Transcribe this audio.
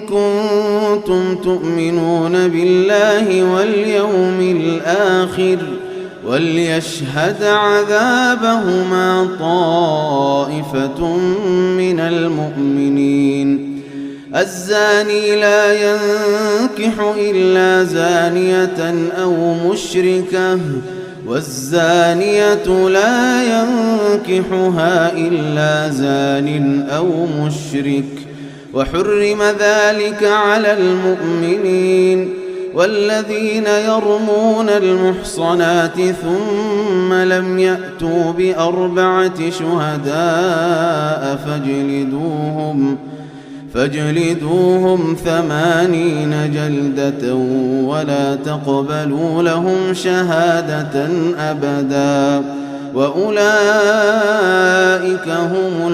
كنتم تؤمنون بالله واليوم الآخر وليشهد عذابهما طائفة من المؤمنين. الزاني لا ينكح إلا زانية أو مشركة والزانية لا ينكحها إلا زان أو مشرك وحرم ذلك على المؤمنين. والذين يرمون المحصنات ثم لم يأتوا بأربعة شهداء فاجلدوهم 80 جلدة ولا تقبلوا لهم شهادة أبدا وأولئك هم